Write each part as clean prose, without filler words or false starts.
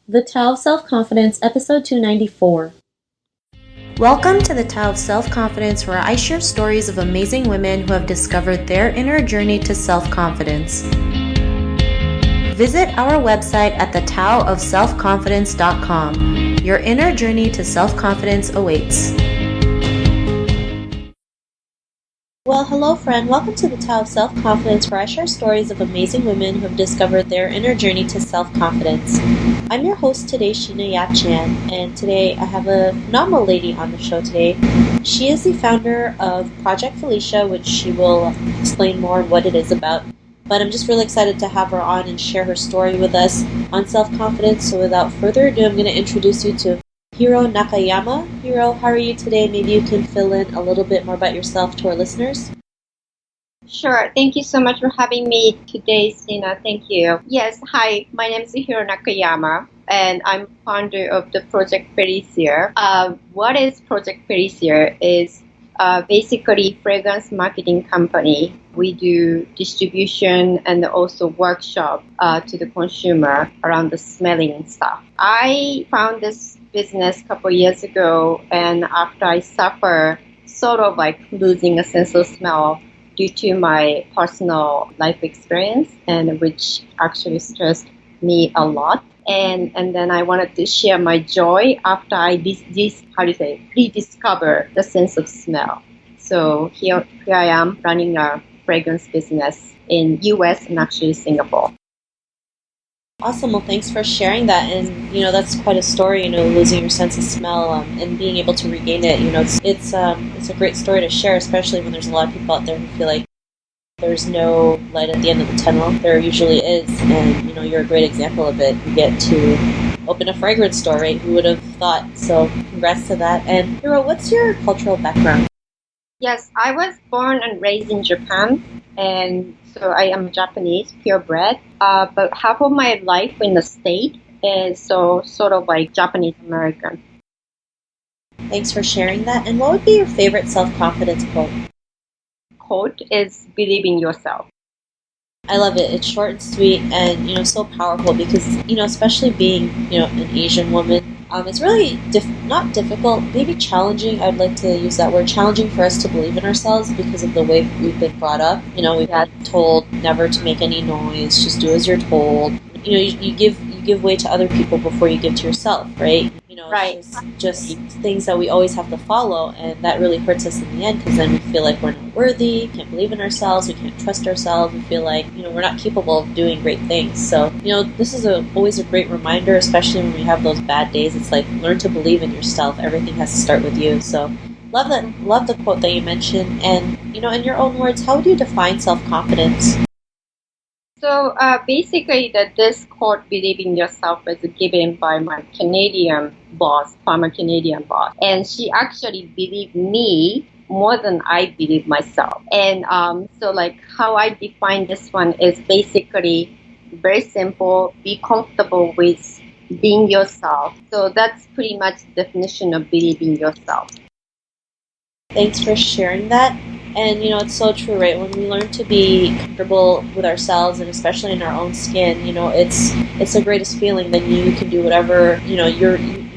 The Tao of Self-Confidence, Episode 294. Welcome to the Tao of Self-Confidence, where I share stories of amazing women who have discovered their inner journey to self-confidence. Visit our website at thetaoofselfconfidence.com. Your inner journey to self-confidence awaits. Well, hello friend. Welcome to the Tao of Self-Confidence, where I share stories of amazing women who have discovered their inner journey to self-confidence. I'm your host today, Sheena Yap Chan, and today I have a phenomenal lady on the show today. She is the founder of Project Felicia, which she will explain more what it is about. But I'm just really excited to have her on and share her story with us on self-confidence. So without further ado, I'm going to introduce you to Hiro Nakayama. Hiro, how are you today? Maybe you can fill in a little bit more about yourself to our listeners. Sure. Thank you so much for having me today, Sina. Thank you. Yes. Hi. My name is Hiro Nakayama, and I'm founder of the Project Felicia. What is Project Felicia? Is basically fragrance marketing company. We do distribution and also workshop to the consumer around the smelling stuff. I found this business a couple years ago, and after I suffer sort of like losing a sense of smell due to my personal life experience, and which actually stressed me a lot. And then I wanted to share my joy after I rediscover the sense of smell. So here I am running a fragrance business in US and actually Singapore. Awesome. Well, thanks for sharing that. And, that's quite a story, losing your sense of smell and being able to regain it. It's a great story to share, especially when there's a lot of people out there who feel like there's no light at the end of the tunnel. There usually is. And, you're a great example of it. You get to open a fragrance store, right? Who would have thought? So congrats to that. And Hiro, what's your cultural background? Yes, I was born and raised in Japan. And so I am Japanese, purebred, but half of my life in the state is so sort of like Japanese American. Thanks for sharing that. And what would be your favorite self-confidence quote? Quote is believe in yourself. I love it. It's short and sweet and, so powerful because, especially being, an Asian woman, it's really not difficult, maybe challenging. I'd like to use that word, challenging for us to believe in ourselves because of the way we've been brought up. We've been told never to make any noise, just do as you're told. You give way to other people before you give to yourself, right? Right. It's just things that we always have to follow, and that really hurts us in the end because then we feel like we're not worthy, can't believe in ourselves, we can't trust ourselves, we feel like, we're not capable of doing great things. So, this is always a great reminder, especially when we have those bad days. It's like, learn to believe in yourself. Everything has to start with you. So, love the quote that you mentioned. And, in your own words, how would you define self-confidence? So basically, this quote, believe in yourself, was given by my Canadian boss, former Canadian boss. And she actually believed me more than I believe myself. And so like how I define this one is basically very simple, be comfortable with being yourself. So that's pretty much the definition of believing yourself. Thanks for sharing that. And, it's so true, right? When we learn to be comfortable with ourselves and especially in our own skin, it's the greatest feeling. Then you can do whatever, you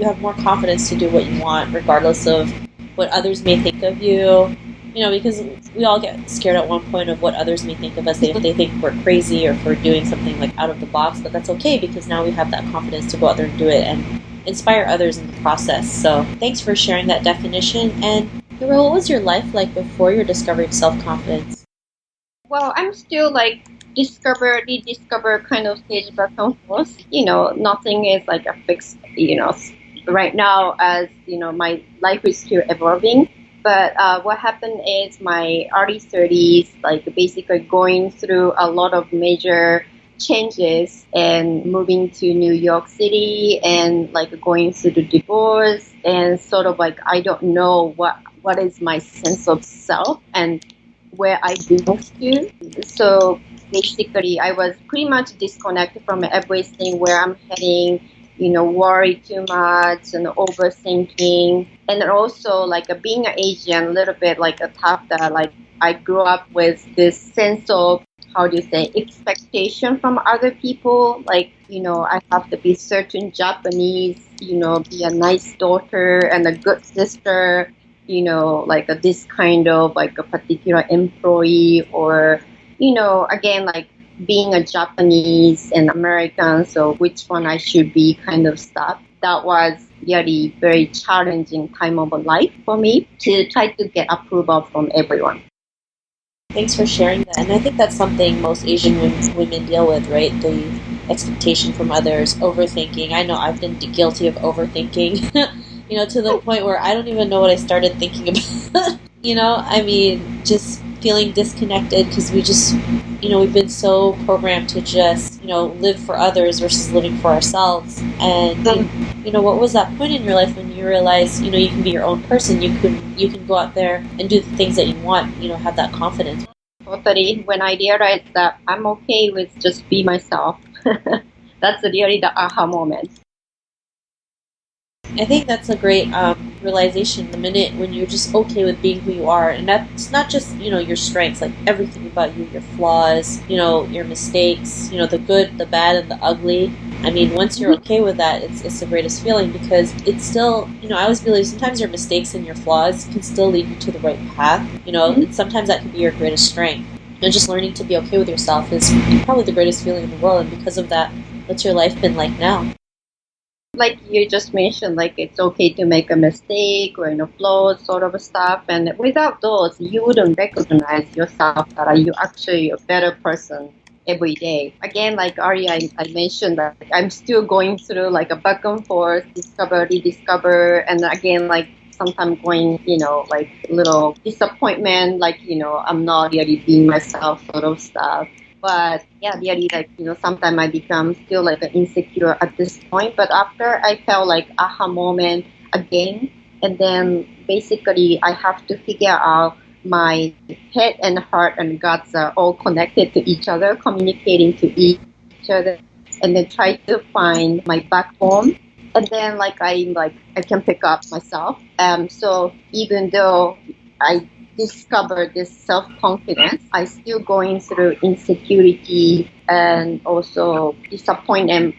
have more confidence to do what you want, regardless of what others may think of you, because we all get scared at one point of what others may think of us if they think we're crazy or if we're doing something like out of the box. But that's okay because now we have that confidence to go out there and do it and inspire others in the process. So thanks for sharing that definition. And Hiro, what was your life like before your discovery of self-confidence? Well, I'm still like rediscover kind of stage back and forth. Nothing is like a fixed, right now as, my life is still evolving. But what happened is my early 30s, like basically going through a lot of major changes and moving to New York City and like going through the divorce and sort of like I don't know what is my sense of self and where I belong to. So basically I was pretty much disconnected from everything, where I'm heading, worry too much and overthinking. And then also like being an Asian, a little bit like a tough that like I grew up with this sense of how do you say, expectation from other people. Like, I have to be certain Japanese, be a nice daughter and a good sister, like this kind of like a particular employee, or, again, like being a Japanese and American, so which one I should be kind of stuff. That was really very challenging time of life for me to try to get approval from everyone. Thanks for sharing that. And I think that's something most Asian women deal with, right? The expectation from others, overthinking. I know I've been guilty of overthinking, to the point where I don't even know what I started thinking about. I mean, just feeling disconnected because we just, we've been so programmed to just, live for others versus living for ourselves. And, what was that point in your life when you realized, you can be your own person, you can go out there and do the things that you want, have that confidence? Totally. When I realized that I'm okay with just be myself, that's really the aha moment. I think that's a great realization the minute when you're just okay with being who you are. And that's not just, your strengths, like everything about you, your flaws, your mistakes, the good, the bad, and the ugly. I mean, once you're okay with that, it's the greatest feeling because it's still, I always believe sometimes your mistakes and your flaws can still lead you to the right path, and sometimes that can be your greatest strength. Just learning to be okay with yourself is probably the greatest feeling in the world. And because of that, what's your life been like now? Like you just mentioned, like it's okay to make a mistake or flaws sort of stuff, and without those, you wouldn't recognize yourself that you actually a better person every day. Again, like Ari, I mentioned that I'm still going through like a back and forth, discover, rediscover, and again, like sometimes going, like little disappointment, like I'm not really being myself sort of stuff. But yeah, really, like, sometimes I become still like insecure at this point. But after I felt like aha moment again, and then basically I have to figure out my head and heart and guts are all connected to each other, communicating to each other, and then try to find my backbone. And then I can pick up myself. So even though I discover this self-confidence, I still going through insecurity and also disappointment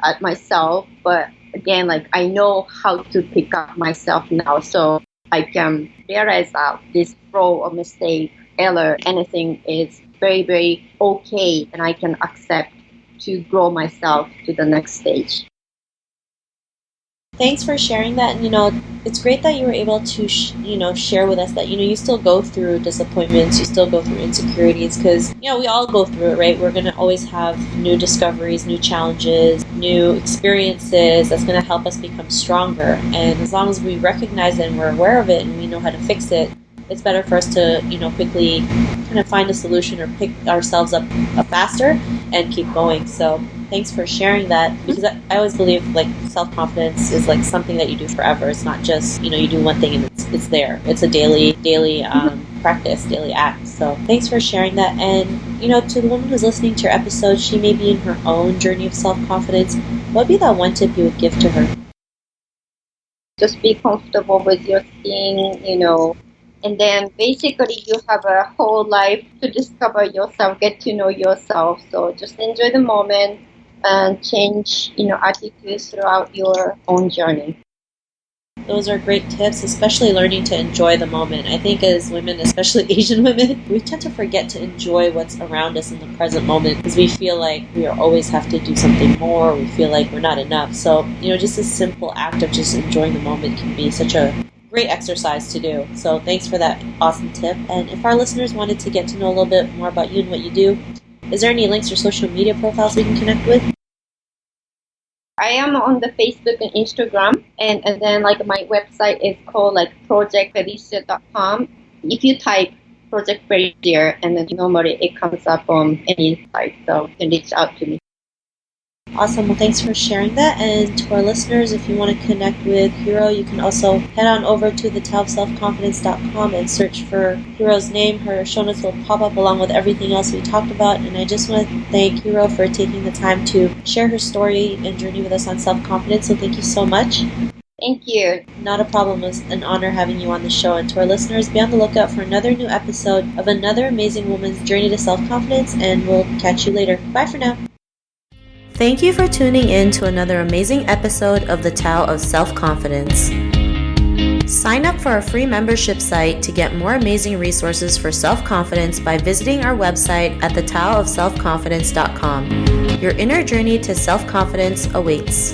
at myself. But again, like I know how to pick up myself now, so I can realize that this flaw or mistake, error, anything is very, very okay, and I can accept to grow myself to the next stage. Thanks for sharing that. And, it's great that you were able to, share with us that, you still go through disappointments, you still go through insecurities, because, we all go through it, right? We're going to always have new discoveries, new challenges, new experiences that's going to help us become stronger. And as long as we recognize it and we're aware of it and we know how to fix it, it's better for us to, quickly kind of find a solution or pick ourselves up faster and keep going. So thanks for sharing that, because I always believe like self-confidence is like something that you do forever. It's not just, you do one thing and it's there. It's a daily practice, daily act. So thanks for sharing that. And, to the woman who's listening to your episode, she may be in her own journey of self-confidence. What would be that one tip you would give to her? Just be comfortable with your skin, and then basically you have a whole life to discover yourself, get to know yourself. So just enjoy the moment and change, attitudes throughout your own journey. Those are great tips, especially learning to enjoy the moment. I think as women, especially Asian women, we tend to forget to enjoy what's around us in the present moment because we feel like we always have to do something more. We feel like we're not enough. So, just a simple act of just enjoying the moment can be such a great exercise to do. So thanks for that awesome tip. And if our listeners wanted to get to know a little bit more about you and what you do, is there any links or social media profiles we can connect with? I am on the Facebook and Instagram, and then like my website is called like projectfelicia.com. If you type Project Felicia, and then normally it comes up on any site, so you can reach out to me. Awesome. Well, thanks for sharing that. And to our listeners, if you want to connect with Hiro, you can also head on over to thetaoofselfconfidence.com and search for Hiro's name. Her show notes will pop up along with everything else we talked about. And I just want to thank Hiro for taking the time to share her story and journey with us on self-confidence. So thank you so much. Thank you. Not a problem. It was an honor having you on the show. And to our listeners, be on the lookout for another new episode of another amazing woman's journey to self-confidence, and we'll catch you later. Bye for now. Thank you for tuning in to another amazing episode of the Tao of Self-Confidence. Sign up for our free membership site to get more amazing resources for self-confidence by visiting our website at thetaoofselfconfidence.com. Your inner journey to self-confidence awaits.